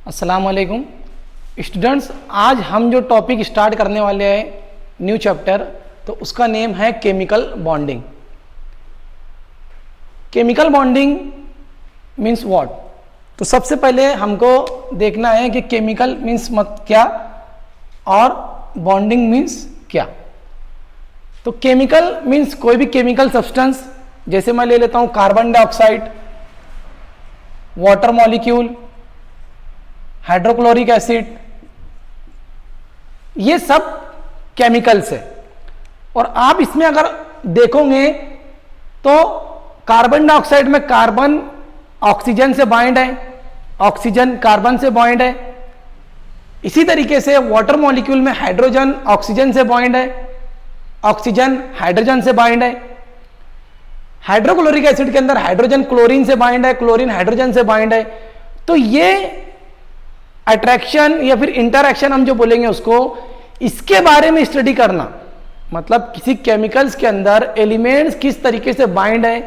अस्सलाम वालेकुम स्टूडेंट्स, आज हम जो टॉपिक स्टार्ट करने वाले हैं न्यू चैप्टर, तो उसका नेम है chemical bonding. Chemical bonding means what? तो सबसे पहले हमको देखना है कि केमिकल मीन्स क्या और बॉन्डिंग मीन्स क्या। तो केमिकल मीन्स कोई भी केमिकल सब्सटेंस, जैसे मैं ले लेता हूं carbon dioxide, water molecule, hydrochloric acid, ये सब केमिकल्स है। और आप इसमें अगर देखोगे तो कार्बन डाइऑक्साइड में कार्बन ऑक्सीजन से बाइंड है, ऑक्सीजन कार्बन से बाइंड है। इसी तरीके से वाटर मॉलिक्यूल में हाइड्रोजन ऑक्सीजन से बाइंड है, ऑक्सीजन हाइड्रोजन से बाइंड है। हाइड्रोक्लोरिक एसिड के अंदर हाइड्रोजन क्लोरीन से बाइंड है, क्लोरीन हाइड्रोजन से बाइंड है। तो ये अट्रैक्शन या फिर इंटरैक्शन हम जो बोलेंगे उसको, इसके बारे में स्टडी करना, मतलब किसी केमिकल्स के अंदर एलिमेंट्स किस तरीके से बाइंड है,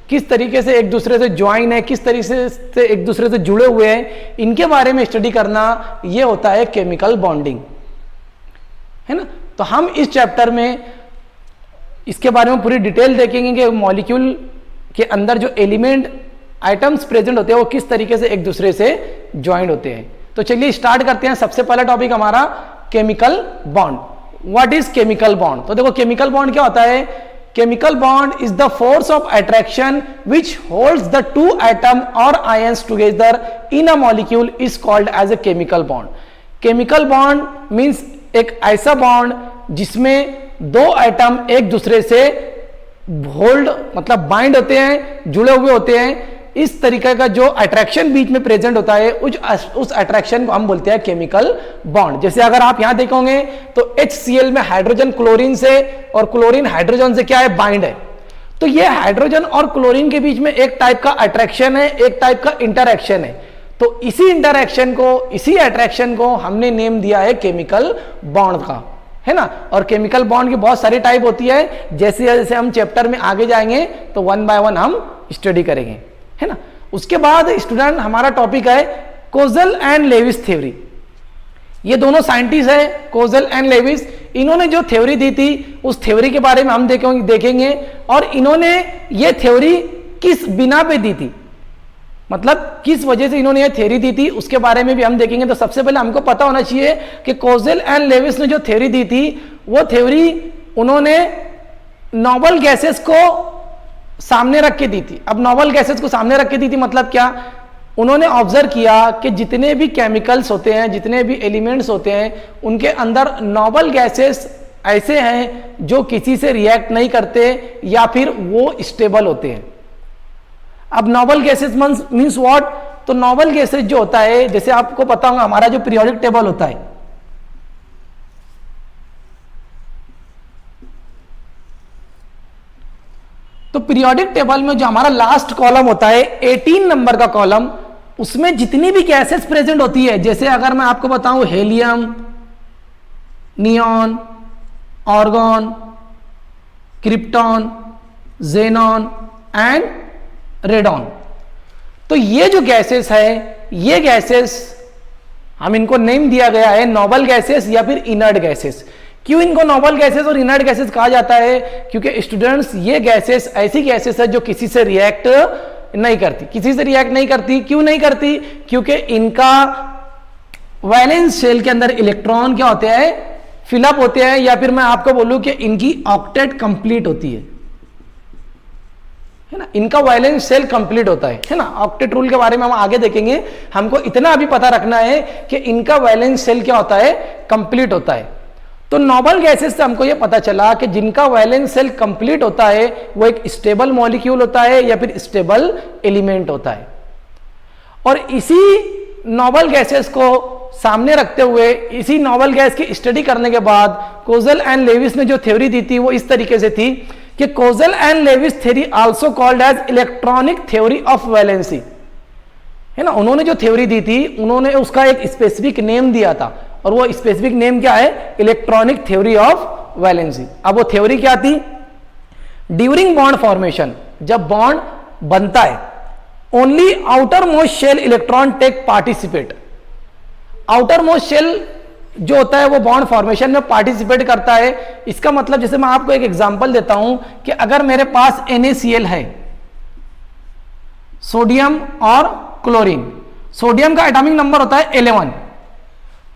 किस तरीके से एक दूसरे से ज्वाइन है, किस तरीके से एक दूसरे से जुड़े हुए हैं, इनके बारे में स्टडी करना, ये होता है केमिकल बॉन्डिंग, है ना। तो हम इस चैप्टर में इसके बारे में पूरी डिटेल देखेंगे कि मॉलिक्यूल के अंदर जो एलिमेंट आइटम्स प्रेजेंट होते हैं वो किस तरीके से एक दूसरे से ज्वाइंट होते हैं। तो चलिए स्टार्ट करते हैं। सबसे पहला टॉपिक हमारा chemical bond. What is chemical bond? तो देखो केमिकल बॉन्ड क्या होता है। Chemical bond is the force of attraction which holds the two atom or ions together in a molecule is called as a chemical bond. Chemical bond means एक ऐसा bond जिसमें दो atom एक दूसरे से होल्ड मतलब बाइंड होते हैं, जुड़े हुए होते हैं। इस तरीके का जो अट्रैक्शन बीच में प्रेजेंट होता है उस अट्रैक्शन को हम बोलते हैं केमिकल बॉन्ड। जैसे अगर आप यहां देखोगे तो HCl में हाइड्रोजन क्लोरीन से और क्लोरीन हाइड्रोजन से क्या है, बाइंड है। तो ये हाइड्रोजन और क्लोरीन के बीच में एक टाइप का अट्रैक्शन है, एक टाइप का इंटरैक्शन है। तो इसी इंटरैक्शन को, इसी अट्रैक्शन को हमने नेम दिया है केमिकल बॉन्ड का, है ना। और केमिकल बॉन्ड की बहुत सारी टाइप होती है। जैसे जैसे हम चैप्टर में आगे जाएंगे तो वन बाय वन हम स्टडी करेंगे, है ना। उसके बाद स्टूडेंट हमारा टॉपिक है कोजल एंड लेविस थ्योरी। ये दोनों साइंटिस्ट है, कोजल एंड लेविस। इन्होंने जो थ्योरी दी थी उस थ्योरी के बारे में हम देखेंगे और इन्होंने ये थ्योरी किस बिना पे दी थी, मतलब किस वजह से इन्होंने ये थ्योरी दी थी, उसके बारे में भी हम देखेंगे। तो सबसे पहले हमको पता होना चाहिए कि कोजल एंड लेविस ने जो थ्योरी दी थी वो थ्योरी उन्होंने नॉबल गैसेस को सामने रख के दी थी। अब नॉबल गैसेस को सामने रख के दी थी मतलब क्या, उन्होंने ऑब्जर्व किया कि जितने भी केमिकल्स होते हैं, जितने भी एलिमेंट्स होते हैं, उनके अंदर नॉबल गैसेस ऐसे हैं जो किसी से रिएक्ट नहीं करते या फिर वो स्टेबल होते हैं। अब नॉबल गैसेस मीन्स व्हाट? तो नॉबल गैसेस जो होता है, जैसे आपको पता होगा हमारा जो पीरियोडिक टेबल होता है, तो पीरियोडिक टेबल में जो हमारा लास्ट कॉलम होता है 18 नंबर का कॉलम, उसमें जितनी भी गैसेस प्रेजेंट होती है, जैसे अगर मैं आपको बताऊं helium, neon, organ, krypton, xenon and radon. तो ये जो गैसेस है, ये गैसेस हम इनको नेम दिया गया है नॉबल गैसेस या फिर इनर्ट गैसेस। क्यों इनको नॉबल गैसेस और इनर्ट गैसेस कहा जाता है? क्योंकि स्टूडेंट्स ये गैसेस ऐसी गैसेस है जो किसी से रिएक्ट नहीं करती, किसी से रिएक्ट नहीं करती। क्यों नहीं करती? क्योंकि इनका वैलेंस शेल के अंदर इलेक्ट्रॉन क्या होते हैं, फिलअप होते हैं, या फिर मैं आपको बोलूं कि इनकी ऑक्टेट कंप्लीट होती है ना। इनका वैलेंस शेल कंप्लीट होता है ना। ऑक्टेट रूल के बारे में हम आगे देखेंगे। हमको इतना अभी पता रखना है कि इनका वैलेंस शेल क्या होता है, कंप्लीट होता है। तो नॉबल गैसेस से हमको यह पता चला कि जिनका वैलेंस शेल कंप्लीट होता है वो एक स्टेबल मॉलिक्यूल होता है या फिर स्टेबल एलिमेंट होता है। और इसी नॉबल गैसेस को सामने रखते हुए, इसी नॉबल गैस की स्टडी करने के बाद कोजल एंड लेविस ने जो थ्योरी दी थी वो इस तरीके से थी कि Kossel and Lewis theory also called as electronic theory of valency, है ना। उन्होंने जो थ्योरी दी थी उन्होंने उसका एक स्पेसिफिक नेम दिया था और वो स्पेसिफिक नेम क्या है, इलेक्ट्रॉनिक थ्योरी ऑफ वैलेंसी। अब वो थ्योरी क्या थी? ड्यूरिंग बॉन्ड फॉर्मेशन, जब बॉन्ड बनता है, only outer most shell electron take participate, outer most shell जो होता है वो बॉन्ड फॉर्मेशन में पार्टिसिपेट करता है। इसका मतलब जैसे मैं आपको एक एग्जांपल देता हूं कि अगर मेरे पास NaCl है, सोडियम और क्लोरीन, सोडियम का एटॉमिक नंबर होता है 11,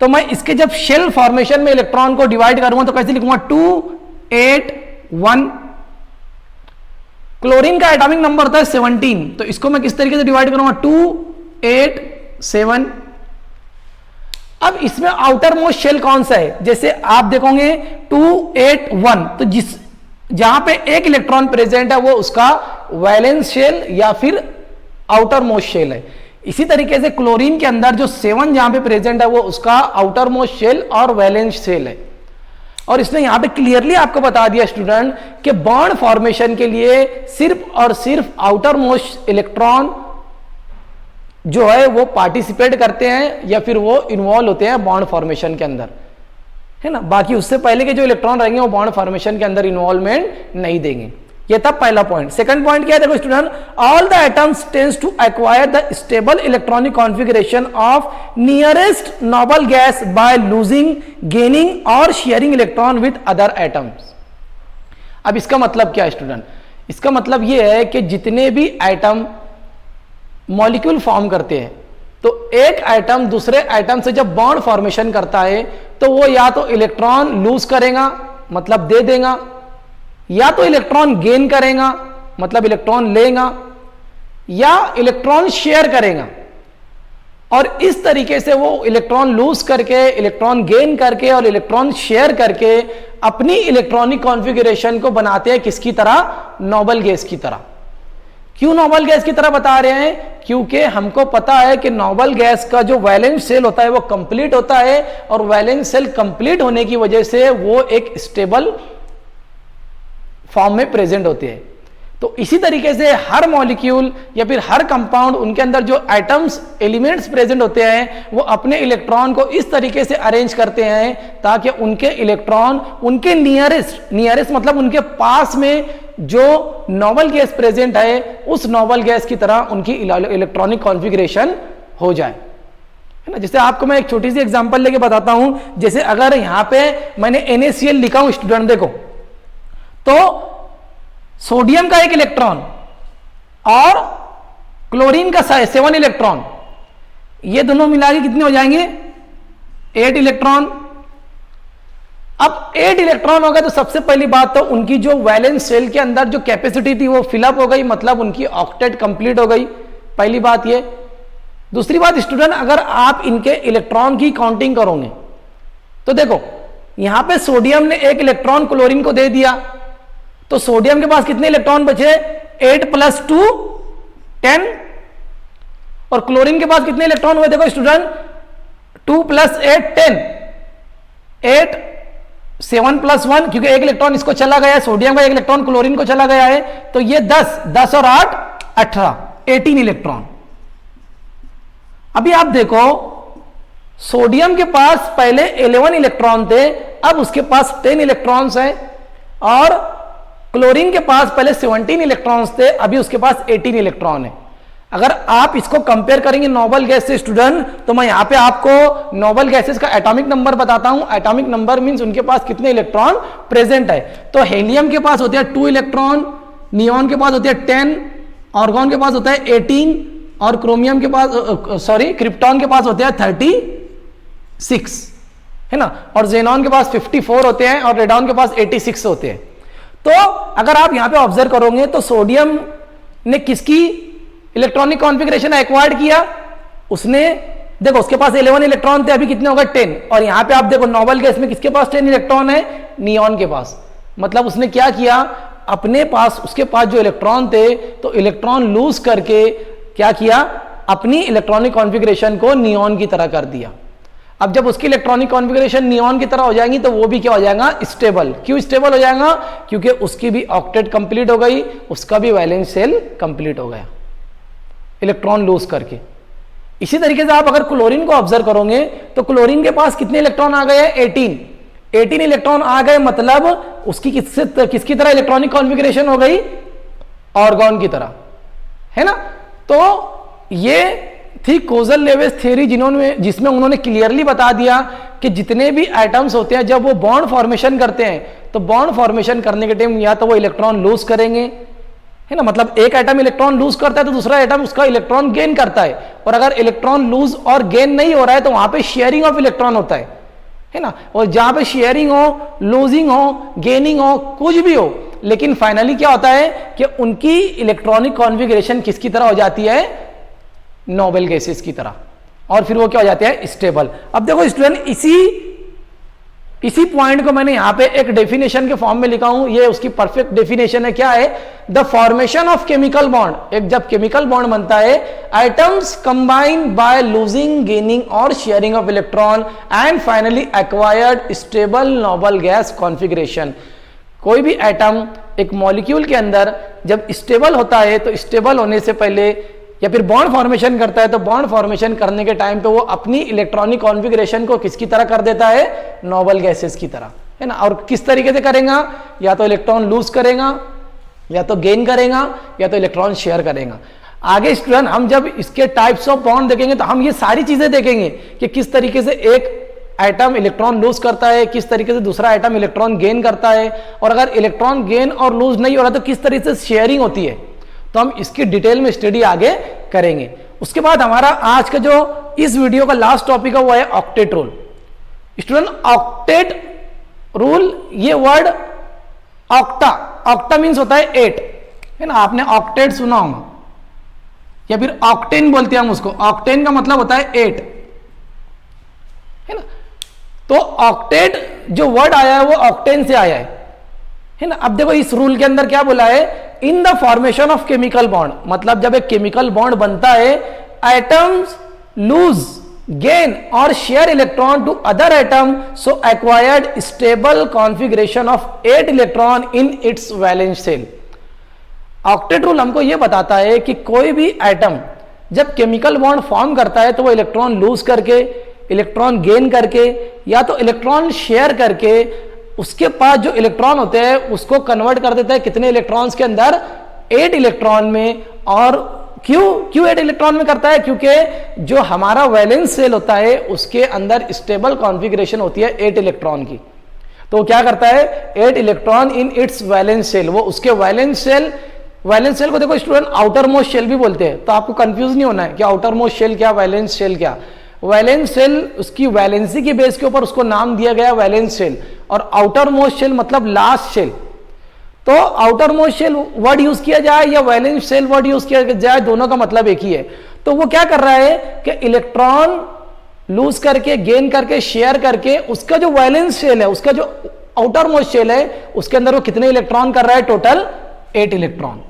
तो मैं इसके जब शेल फॉर्मेशन में इलेक्ट्रॉन को डिवाइड करूंगा तो कैसे लिखूंगा 2 8 1। क्लोरीन का एटॉमिक नंबर होता है 17, तो इसको मैं किस तरीके से डिवाइड करूंगा 2 8 7। अब इसमें आउटर मोस्ट शेल कौन सा है, जैसे आप देखोगे 2 8 1, तो जहां पे एक इलेक्ट्रॉन प्रेजेंट है वो उसका वैलेंस शेल या फिर आउटर मोस्ट शेल है। इसी तरीके से क्लोरीन के अंदर जो 7 जहां पे प्रेजेंट है वो उसका आउटर मोस्ट शेल और वैलेंस शेल है। और इसने यहां पे क्लियरली आपको बता दिया स्टूडेंट कि बॉन्ड फॉर्मेशन के लिए सिर्फ और सिर्फ आउटर मोस्ट इलेक्ट्रॉन जो है वो पार्टिसिपेट करते हैं या फिर वो इन्वॉल्व होते हैं बॉन्ड फॉर्मेशन के अंदर, है ना। बाकी उससे पहले के जो इलेक्ट्रॉन रहेंगे वो बॉन्ड फॉर्मेशन के अंदर इन्वॉल्वमेंट नहीं देंगे। ये था पहला पॉइंट। सेकंड पॉइंट क्या है, देखो student, all the atoms tends to acquire the stable electronic configuration of nearest noble gas by losing, gaining or sharing electron with other atoms. अब इसका मतलब क्या है स्टूडेंट, इसका मतलब यह है कि जितने भी एटम मॉलिक्यूल फॉर्म करते हैं, तो एक एटम दूसरे एटम से जब बॉन्ड फॉर्मेशन करता है तो वो या तो इलेक्ट्रॉन लूज करेगा मतलब दे देगा, या तो इलेक्ट्रॉन गेन करेगा मतलब इलेक्ट्रॉन लेगा, या इलेक्ट्रॉन शेयर करेगा। और इस तरीके से वो इलेक्ट्रॉन लूज करके, इलेक्ट्रॉन गेन करके और इलेक्ट्रॉन शेयर करके अपनी इलेक्ट्रॉनिक कॉन्फ़िगरेशन को बनाते हैं किसकी तरह, नोबल गैस की तरह। क्यों नोबल गैस की तरह बता रहे हैं, क्योंकि हमको पता है कि नोबल गैस का जो वैलेंस शेल होता है वो कंप्लीट होता है, और वैलेंस शेल कंप्लीट होने की वजह से वो एक स्टेबल फॉर्म में प्रेजेंट होते हैं। तो इसी तरीके से हर मॉलिक्यूल या फिर हर कंपाउंड, उनके अंदर जो एटम्स एलिमेंट्स प्रेजेंट होते हैं वो अपने इलेक्ट्रॉन को इस तरीके से अरेंज करते हैं ताकि उनके इलेक्ट्रॉन उनके नियरेस्ट मतलब उनके पास में जो नोबल गैस प्रेजेंट है उस नोबल गैस की तरह उनकी इलेक्ट्रॉनिक कॉन्फ़िगरेशन हो जाए, है ना। जैसे आपको मैं एक छोटी सी एग्जांपल लेके बताता हूं। जैसे अगर यहां पे मैंने NaCl लिखा हूं स्टूडेंट, देखो तो सोडियम का एक इलेक्ट्रॉन और क्लोरीन का 7 इलेक्ट्रॉन, ये दोनों मिला के कितने हो जाएंगे, 8 इलेक्ट्रॉन। अब 8 इलेक्ट्रॉन हो गए तो सबसे पहली बात तो उनकी जो वैलेंस शेल के अंदर जो कैपेसिटी थी वो फिलअप हो गई, मतलब उनकी ऑक्टेट कंप्लीट हो गई, पहली बात ये। दूसरी बात स्टूडेंट, अगर आप इनके इलेक्ट्रॉन की काउंटिंग करोगे तो देखो यहां पे सोडियम ने 1 इलेक्ट्रॉन क्लोरीन को दे दिया, तो सोडियम के पास कितने इलेक्ट्रॉन बचे, 8 + 2 10, और क्लोरीन के पास कितने इलेक्ट्रॉन हुए, देखो स्टूडेंट 2 + 8 10, 8 7 + 1, क्योंकि 1 इलेक्ट्रॉन इसको चला गया है, सोडियम का 1 इलेक्ट्रॉन क्लोरीन को चला गया है, तो ये 10 और 8 18, 18 इलेक्ट्रॉन। अभी आप देखो सोडियम के पास पहले 11 इलेक्ट्रॉन थे, अब उसके पास 10 इलेक्ट्रॉन्स हैं, और क्लोरीन के पास पहले 17 इलेक्ट्रॉन्स थे, अभी उसके पास 18 इलेक्ट्रॉन है। अगर आप इसको कंपेयर करेंगे नोबल गैस से स्टूडेंट, तो मैं यहां पे आपको नोबल गैसेस का एटॉमिक नंबर बताता हूं। एटॉमिक नंबर मींस उनके पास कितने इलेक्ट्रॉन प्रेजेंट है। तो हेलियम के पास होते हैं 2 इलेक्ट्रॉन, नियॉन के पास होते हैं 10, आर्गॉन के पास होता है 18, और क्रोमियम के पास क्रिप्टॉन के पास होते हैं 36, है ना, और जेनॉन के पास 54 होते हैं, और रेडॉन के पास 86 होते हैं। तो अगर आप यहां पे ऑब्जर्व करोगे तो सोडियम ने किसकी इलेक्ट्रॉनिक कॉन्फ़िगरेशन एक्वायर्ड किया, उसने देखो उसके पास 11 इलेक्ट्रॉन थे, अभी कितने हो गए 10, और यहां पे आप देखो नोबल गैस में किसके पास 10 इलेक्ट्रॉन है, नियॉन के पास। मतलब उसने क्या किया, अपने पास उसके पास जो इलेक्ट्रॉन थे तो इलेक्ट्रॉन लूज करके क्या किया, अपनी इलेक्ट्रॉनिक कॉन्फ़िगरेशन को नियॉन की तरह कर दिया। अब जब उसकी इलेक्ट्रॉनिक कॉन्फ़िगरेशन नियॉन की तरह हो जाएंगी तो वो भी क्या हो जाएगा, स्टेबल। क्यों स्टेबल हो जाएगा, क्योंकि उसकी भी ऑक्टेट कंप्लीट हो गई, उसका भी वैलेंस शेल कंप्लीट हो गया इलेक्ट्रॉन लूज करके। इसी तरीके से आप अगर क्लोरीन को ऑब्जर्व करोगे तो क्लोरीन के पास कितने इलेक्ट्रॉन आ गए, 18 इलेक्ट्रॉन आ गए, मतलब उसकी किसकी तरह इलेक्ट्रॉनिक कॉन्फ़िगरेशन हो गई, ऑर्गॉन की तरह, है ना। तो ये थी कोजल लेविस थ्योरी जिसमें उन्होंने क्लियरली बता दिया कि जितने भी एटम्स होते हैं जब वो बॉन्ड फॉर्मेशन करते हैं तो बॉन्ड फॉर्मेशन करने के टाइम या तो वो इलेक्ट्रॉन लूज करेंगे, है ना, मतलब एक एटम इलेक्ट्रॉन लूज करता है तो दूसरा एटम उसका इलेक्ट्रॉन गेन करता है, और अगर इलेक्ट्रॉन लूज और गेन नहीं हो रहा है तो वहां पे शेयरिंग ऑफ इलेक्ट्रॉन होता है ना। और जहां पे शेयरिंग हो, लूजिंग हो, गेनिंग हो, कुछ भी हो, लेकिन फाइनली क्या होता है कि उनकी इलेक्ट्रॉनिक कॉन्फ़िगरेशन किसकी तरह हो जाती है, नोबल गैसेस की तरह, और फिर वो क्या हो जाते हैं, स्टेबल। अब देखो स्टूडेंट, इसी पॉइंट को मैंने यहां पे एक डेफिनेशन के फॉर्म में लिखा हूं, ये उसकी परफेक्ट डेफिनेशन है। क्या है, the formation of chemical bond, एक जब केमिकल बॉन्ड बनता है, atoms combine by losing, gaining or sharing of electron and finally acquired stable noble gas configuration. कोई भी एटम एक मॉलिक्यूल के अंदर जब स्टेबल होता है तो स्टेबल होने से पहले या फिर बॉन्ड फॉर्मेशन करता है तो बॉन्ड फॉर्मेशन करने के टाइम पे वो अपनी इलेक्ट्रॉनिक कॉन्फ़िगरेशन को किसकी तरह कर देता है, नोबल गैसेस की तरह, है ना। और किस तरीके से करेगा, या तो इलेक्ट्रॉन लूज करेगा, या तो गेन करेगा, या तो इलेक्ट्रॉन शेयर करेगा। आगे स्टूडेंट हम जब इसके टाइप्स ऑफ बॉन्ड देखेंगे तो हम ये सारी चीजें देखेंगे कि किस तरीके से एक एटम इलेक्ट्रॉन लूज करता है, किस तरीके से दूसरा एटम इलेक्ट्रॉन गेन करता है, और अगर इलेक्ट्रॉन गेन और लूज नहीं हो रहा तो किस तरीके से शेयरिंग होती है। तो हम इसकी डिटेल में स्टडी आगे करेंगे। उसके बाद हमारा आज का जो इस वीडियो का लास्ट टॉपिक है वो है octet rule. Student, octet rule, ये वर्ड ऑक्टा मीन्स होता है 8, है ना, आपने ऑक्टेट सुना होगा, या फिर ऑक्टेन बोलते हैं हम उसको। ऑक्टेन का मतलब होता है 8, है ना। तो ऑक्टेट जो वर्ड आया है वो ऑक्टेन से आया है ना। अब देखो इस रूल के अंदर क्या बोला है, in the formation of chemical bond, मतलब जब एक केमिकल बॉन्ड बनता है, एटम्स लूज, गेन और share electron to other atom, so acquired stable configuration of 8 electron in its valence shell. Octet rule हमको यह बताता है कि कोई भी एटम जब केमिकल बॉन्ड फॉर्म करता है तो वो इलेक्ट्रॉन लूज करके, इलेक्ट्रॉन गेन करके, या तो इलेक्ट्रॉन शेयर करके उसके पास जो इलेक्ट्रॉन होते हैं उसको कन्वर्ट कर देता है कितने इलेक्ट्रॉन्स के अंदर, 8 इलेक्ट्रॉन में। और क्यों 8 इलेक्ट्रॉन में करता है, क्योंकि जो हमारा वैलेंस शेल होता है उसके अंदर स्टेबल कॉन्फ़िगरेशन होती है 8 इलेक्ट्रॉन की। तो क्या करता है, 8 electron in its valence shell, वो उसके वैलेंस शेल को देखो स्टूडेंट आउटर मोस्ट शेल भी बोलते हैं, तो आपको कंफ्यूज नहीं होना है कि आउटर मोस्ट शेल क्या, वैलेंस शेल क्या। वैलेंस शेल उसकी वैलेंसी की बेस के ऊपर उसको नाम दिया गया वैलेंस शेल, और आउटर मोस्ट शेल मतलब लास्ट शेल। तो outer most shell word use किया जाए या वैलेंस शेल वर्ड यूज किया जाए, दोनों का मतलब एक ही है। तो वो क्या कर रहा है कि इलेक्ट्रॉन लूज करके, गेन करके, शेयर करके, उसका जो वैलेंस शेल है, उसका जो आउटर मोस्ट शेल है, उसके अंदर वो कितने इलेक्ट्रॉन कर रहा है, टोटल 8 इलेक्ट्रॉन।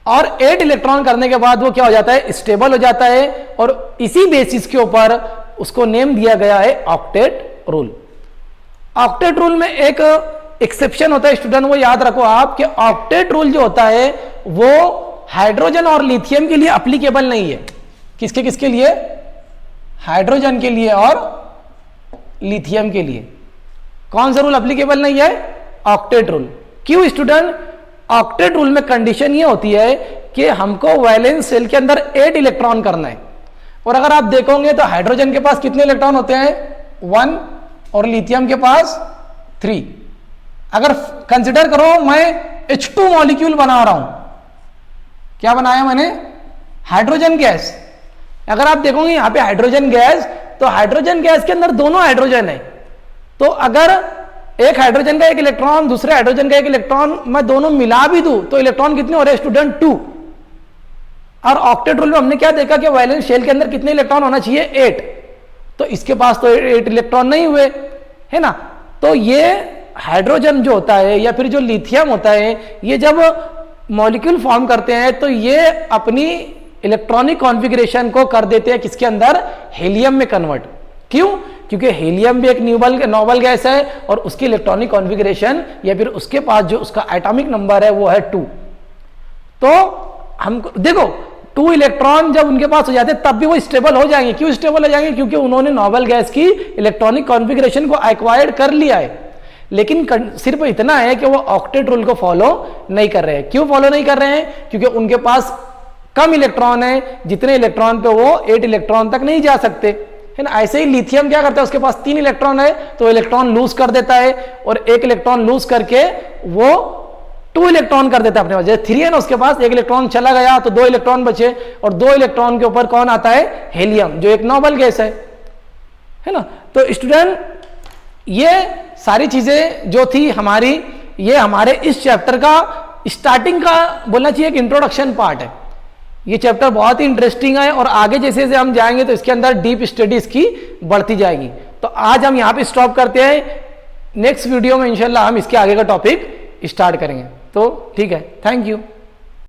और 8 इलेक्ट्रॉन करने के बाद वो क्या हो जाता है, स्टेबल हो जाता है, और इसी बेसिस के ऊपर उसको नेम दिया गया है ऑक्टेट रूल। ऑक्टेट रूल में एक एक्सेप्शन होता है स्टूडेंट, वो याद रखो आप कि ऑक्टेट रूल जो होता है वो हाइड्रोजन और लिथियम के लिए एप्लीकेबल नहीं है। किसके लिए, हाइड्रोजन के लिए और लिथियम के लिए। कौन सा रूल एप्लीकेबल नहीं है, ऑक्टेट रूल। क्यों स्टूडेंट, ऑक्टेट रूल में कंडीशन ये होती है कि हमको वैलेंस शेल के अंदर 8 इलेक्ट्रॉन करना है, और अगर आप देखोगे तो हाइड्रोजन के पास कितने इलेक्ट्रॉन होते हैं, 1, और लिथियम के पास 3। अगर कंसिडर करो मैं H2 मॉलिक्यूल बना रहा हूं, क्या बनाया मैंने, हाइड्रोजन गैस। अगर आप देखोगे यहां पे हाइड्रोजन गैस, तो हाइड्रोजन गैस के अंदर दोनों हाइड्रोजन है, तो अगर एक हाइड्रोजन का एक इलेक्ट्रॉन, दूसरे हाइड्रोजन का एक इलेक्ट्रॉन मैं दोनों मिला भी दूं तो इलेक्ट्रॉन कितने हो रहे हैं स्टूडेंट, 2। और ऑक्टेट रूल में हमने क्या देखा कि वैलेंस शेल के अंदर कितने इलेक्ट्रॉन होना चाहिए, 8। तो इसके पास तो 8 इलेक्ट्रॉन नहीं हुए, है ना। तो ये हाइड्रोजन जो होता है या फिर जो लिथियम होता है, ये जब मॉलिक्यूल फॉर्म करते हैं तो ये अपनी इलेक्ट्रॉनिक कॉन्फ़िगरेशन को कर देते हैं किसके अंदर, हीलियम में कन्वर्ट। क्यों, क्योंकि हीलियम भी एक नोबल गैस है, और उसकी इलेक्ट्रॉनिक कॉन्फ़िगरेशन या फिर उसके पास जो उसका एटॉमिक नंबर है वो है 2। तो हमको देखो 2 इलेक्ट्रॉन जब उनके पास हो जाते हैं तब भी वो स्टेबल हो जाएंगे। क्यों स्टेबल हो जाएंगे, क्योंकि उन्होंने नोबल गैस की इलेक्ट्रॉनिक कॉन्फ़िगरेशन को एक्वायर्ड कर लिया है। लेकिन सिर्फ इतना है कि वो ऑक्टेट रूल को फॉलो नहीं कर रहे हैं। क्यों फॉलो नहीं कर रहे हैं, क्योंकि उनके पास कम इलेक्ट्रॉन है, जितने इलेक्ट्रॉन पे वो 8 इलेक्ट्रॉन तक नहीं जा सकते, है ना। ऐसे ही लिथियम क्या करता है, उसके पास 3 इलेक्ट्रॉन है तो इलेक्ट्रॉन लूज कर देता है, और 1 इलेक्ट्रॉन लूज करके वो 2 इलेक्ट्रॉन कर देता है अपने पास। जैसे 3 है ना, उसके पास 1 इलेक्ट्रॉन चला गया तो 2 इलेक्ट्रॉन बचे, और 2 इलेक्ट्रॉन के ऊपर कौन आता है, हीलियम, जो एक नोबल गैस है ना। तो स्टूडेंट ये सारी चीजें जो थी हमारी, ये हमारे इस चैप्टर का स्टार्टिंग का बोलना चाहिए, एक इंट्रोडक्शन पार्ट है। ये चैप्टर बहुत ही इंटरेस्टिंग है, और आगे जैसे जैसे हम जाएंगे तो इसके अंदर डीप स्टडी इसकी बढ़ती जाएगी। तो आज हम यहाँ पे स्टॉप करते हैं, नेक्स्ट वीडियो में इंशाल्लाह हम इसके आगे का टॉपिक स्टार्ट करेंगे। तो ठीक है, थैंक यू।